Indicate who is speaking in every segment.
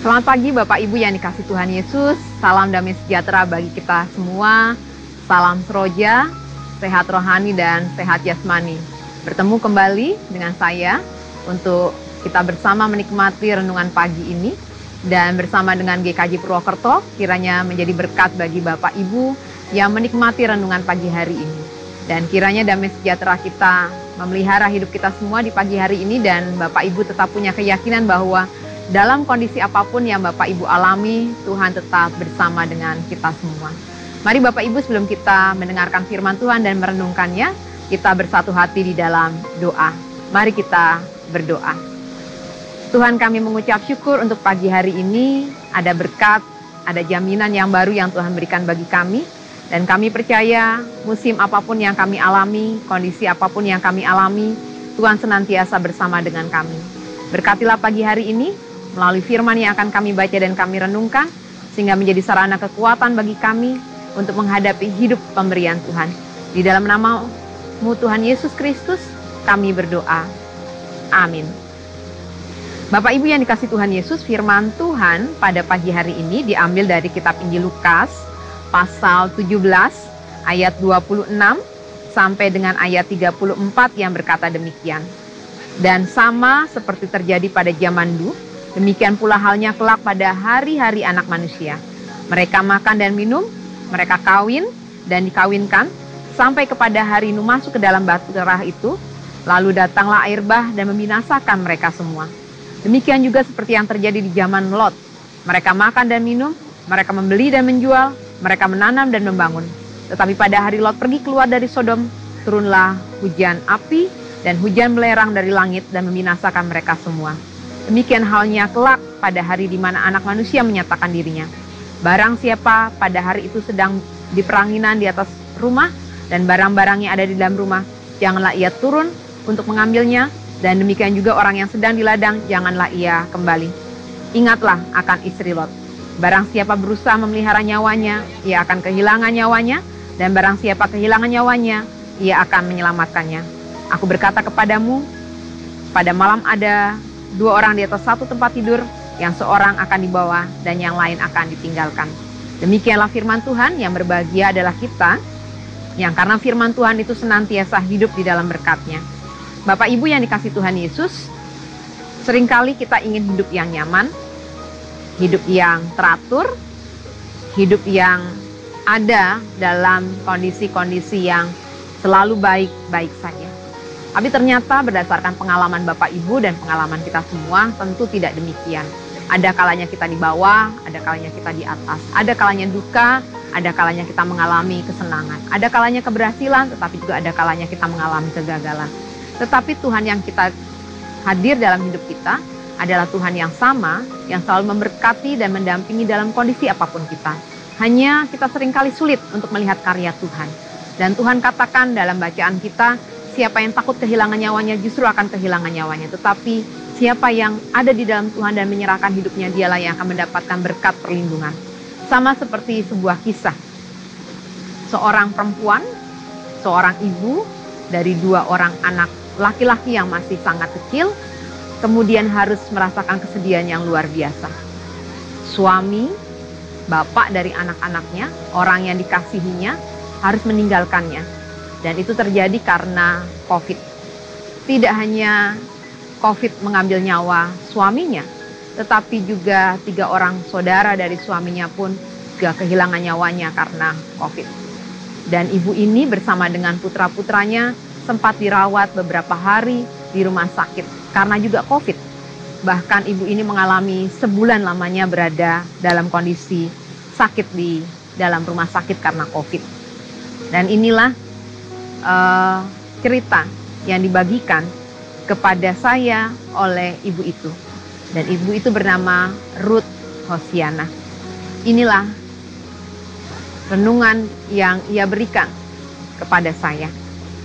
Speaker 1: Selamat pagi Bapak Ibu yang dikasihi Tuhan Yesus. Salam damai sejahtera bagi kita semua. Salam seroja, sehat rohani dan sehat jasmani. Bertemu kembali dengan saya untuk kita bersama menikmati renungan pagi ini. Dan bersama dengan GKJ Purwokerto, kiranya menjadi berkat bagi Bapak Ibu yang menikmati renungan pagi hari ini. Dan kiranya damai sejahtera kita memelihara hidup kita semua di pagi hari ini. Dan Bapak Ibu tetap punya keyakinan bahwa dalam kondisi apapun yang Bapak Ibu alami, Tuhan tetap bersama dengan kita semua. Mari Bapak Ibu, sebelum kita mendengarkan firman Tuhan dan merenungkannya, kita bersatu hati di dalam doa. Mari kita berdoa. Tuhan, kami mengucap syukur untuk pagi hari ini, ada berkat, ada jaminan yang baru yang Tuhan berikan bagi kami. Dan kami percaya musim apapun yang kami alami, kondisi apapun yang kami alami, Tuhan senantiasa bersama dengan kami. Berkatilah pagi hari ini, melalui firman yang akan kami baca dan kami renungkan, sehingga menjadi sarana kekuatan bagi kami untuk menghadapi hidup pemberian Tuhan. Di dalam nama-Mu Tuhan Yesus Kristus, kami berdoa. Amin. Bapak Ibu yang dikasihi Tuhan Yesus, firman Tuhan pada pagi hari ini diambil dari kitab Injil Lukas, pasal 17, ayat 26, sampai dengan ayat 34 yang berkata demikian. Dan sama seperti terjadi pada zaman dulu, demikian pula halnya kelak pada hari-hari anak manusia. Mereka makan dan minum, mereka kawin dan dikawinkan, sampai kepada hari Nuh masuk ke dalam batu terah itu, lalu datanglah air bah dan membinasakan mereka semua. Demikian juga seperti yang terjadi di zaman Lot. Mereka makan dan minum, mereka membeli dan menjual, mereka menanam dan membangun. Tetapi pada hari Lot pergi keluar dari Sodom, turunlah hujan api dan hujan belerang dari langit dan membinasakan mereka semua. Demikian halnya kelak pada hari di mana anak manusia menyatakan dirinya. Barang siapa pada hari itu sedang di peranginan di atas rumah dan barang-barangnya ada di dalam rumah, janganlah ia turun untuk mengambilnya, dan demikian juga orang yang sedang di ladang, janganlah ia kembali. Ingatlah akan istri Lot. Barang siapa berusaha memelihara nyawanya, ia akan kehilangan nyawanya, dan barang siapa kehilangan nyawanya, ia akan menyelamatkannya. Aku berkata kepadamu, pada malam ada 2 orang di atas satu tempat tidur, yang seorang akan dibawa dan yang lain akan ditinggalkan. Demikianlah firman Tuhan. Yang berbahagia adalah kita, yang karena firman Tuhan itu senantiasa hidup di dalam berkat-Nya. Bapak Ibu yang dikasihi Tuhan Yesus, seringkali kita ingin hidup yang nyaman, hidup yang teratur, hidup yang ada dalam kondisi-kondisi yang selalu baik-baik saja. Tapi ternyata berdasarkan pengalaman Bapak Ibu dan pengalaman kita semua, tentu tidak demikian. Ada kalanya kita di bawah, ada kalanya kita di atas. Ada kalanya duka, ada kalanya kita mengalami kesenangan. Ada kalanya keberhasilan, tetapi juga ada kalanya kita mengalami kegagalan. Tetapi Tuhan yang kita hadir dalam hidup kita adalah Tuhan yang sama, yang selalu memberkati dan mendampingi dalam kondisi apapun kita. Hanya kita seringkali sulit untuk melihat karya Tuhan. Dan Tuhan katakan dalam bacaan kita, siapa yang takut kehilangan nyawanya justru akan kehilangan nyawanya. Tetapi siapa yang ada di dalam Tuhan dan menyerahkan hidupnya, dialah yang akan mendapatkan berkat perlindungan. Sama seperti sebuah kisah. Seorang perempuan, seorang ibu dari 2 orang anak laki-laki yang masih sangat kecil, kemudian harus merasakan kesedihan yang luar biasa. Suami, bapak dari anak-anaknya, orang yang dikasihinya, harus meninggalkannya. Dan itu terjadi karena COVID. Tidak hanya COVID mengambil nyawa suaminya, tetapi juga 3 orang saudara dari suaminya pun juga kehilangan nyawanya karena COVID. Dan ibu ini bersama dengan putra-putranya sempat dirawat beberapa hari di rumah sakit karena juga COVID. Bahkan ibu ini mengalami sebulan lamanya berada dalam kondisi sakit di dalam rumah sakit karena COVID. Dan inilah cerita yang dibagikan kepada saya oleh ibu itu. Dan ibu itu bernama Ruth Hosiana. Inilah renungan yang ia berikan kepada saya.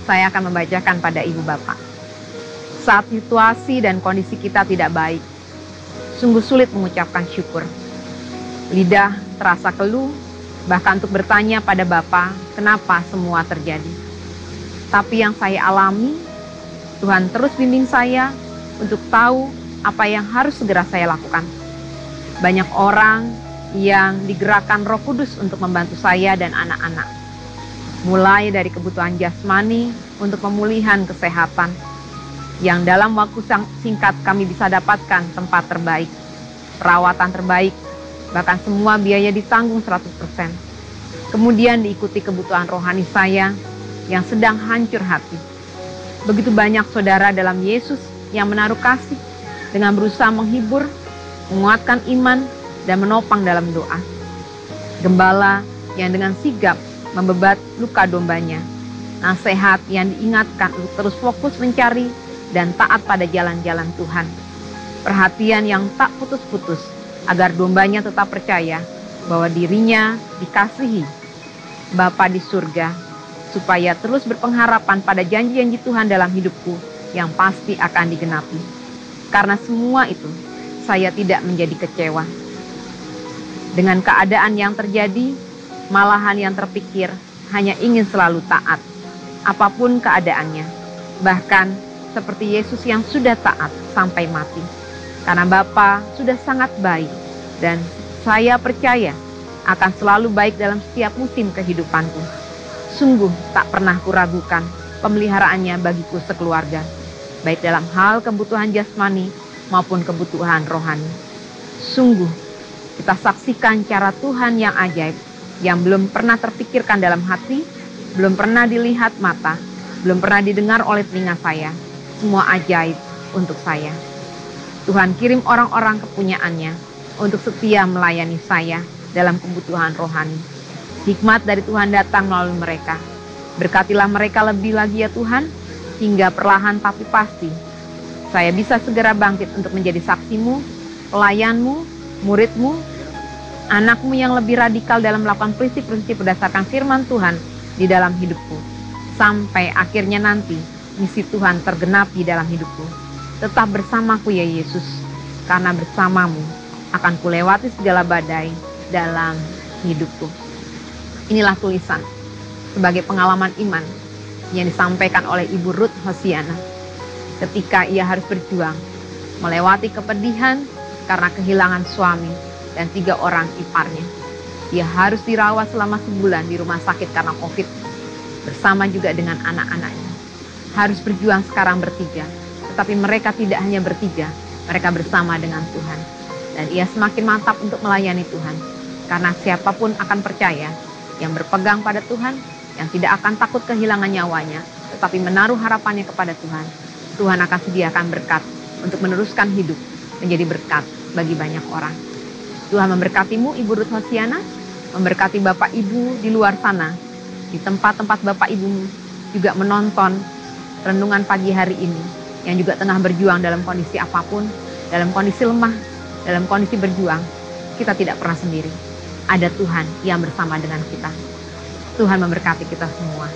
Speaker 1: Saya akan membacakan pada ibu bapak. Saat situasi dan kondisi kita tidak baik, sungguh sulit mengucapkan syukur. Lidah terasa keluh, bahkan untuk bertanya pada Bapa, kenapa semua terjadi. Tapi yang saya alami, Tuhan terus bimbing saya untuk tahu apa yang harus segera saya lakukan. Banyak orang yang digerakkan Roh Kudus untuk membantu saya dan anak-anak. Mulai dari kebutuhan jasmani untuk pemulihan kesehatan, yang dalam waktu singkat kami bisa dapatkan tempat terbaik, perawatan terbaik, bahkan semua biaya ditanggung 100%. Kemudian diikuti kebutuhan rohani saya yang sedang hancur hati. Begitu banyak saudara dalam Yesus yang menaruh kasih dengan berusaha menghibur, menguatkan iman, dan menopang dalam doa. Gembala yang dengan sigap membebat luka dombanya. Nasihat yang diingatkan untuk terus fokus mencari dan taat pada jalan-jalan Tuhan. Perhatian yang tak putus-putus agar dombanya tetap percaya bahwa dirinya dikasihi Bapa di surga, supaya terus berpengharapan pada janji-janji Tuhan dalam hidupku yang pasti akan digenapi. Karena semua itu, saya tidak menjadi kecewa. Dengan keadaan yang terjadi, malahan yang terpikir hanya ingin selalu taat, apapun keadaannya. Bahkan seperti Yesus yang sudah taat sampai mati. Karena Bapa sudah sangat baik dan saya percaya akan selalu baik dalam setiap musim kehidupanku. Sungguh tak pernah kuragukan pemeliharaannya bagiku sekeluarga, baik dalam hal kebutuhan jasmani maupun kebutuhan rohani. Sungguh kita saksikan cara Tuhan yang ajaib, yang belum pernah terpikirkan dalam hati, belum pernah dilihat mata, belum pernah didengar oleh telinga saya. Semua ajaib untuk saya. Tuhan kirim orang-orang kepunyaannya untuk setia melayani saya dalam kebutuhan rohani. Hikmat dari Tuhan datang melalui mereka. Berkatilah mereka lebih lagi ya Tuhan, hingga perlahan tapi pasti saya bisa segera bangkit untuk menjadi saksimu, pelayanmu, muridmu, anakmu yang lebih radikal dalam melakukan prinsip-prinsip berdasarkan firman Tuhan di dalam hidupku. Sampai akhirnya nanti misi Tuhan tergenapi dalam hidupku. Tetap bersamaku ya Yesus, karena bersamamu akan kulewati segala badai dalam hidupku. Inilah tulisan sebagai pengalaman iman yang disampaikan oleh Ibu Ruth Hosiana ketika ia harus berjuang melewati kepedihan karena kehilangan suami dan 3 orang iparnya. Ia harus dirawat selama sebulan di rumah sakit karena COVID bersama juga dengan anak-anaknya. Harus berjuang sekarang bertiga, tetapi mereka tidak hanya bertiga, mereka bersama dengan Tuhan. Dan ia semakin mantap untuk melayani Tuhan, karena siapapun akan percaya yang berpegang pada Tuhan, yang tidak akan takut kehilangan nyawanya, tetapi menaruh harapannya kepada Tuhan. Tuhan akan sediakan berkat untuk meneruskan hidup menjadi berkat bagi banyak orang. Tuhan memberkatimu Ibu Ruth Hosiana, memberkati Bapak Ibu di luar sana, di tempat-tempat Bapak Ibu juga menonton renungan pagi hari ini, yang juga tengah berjuang dalam kondisi apapun, dalam kondisi lemah, dalam kondisi berjuang. Kita tidak pernah sendiri. Ada Tuhan yang bersama dengan kita. Tuhan memberkati kita semua.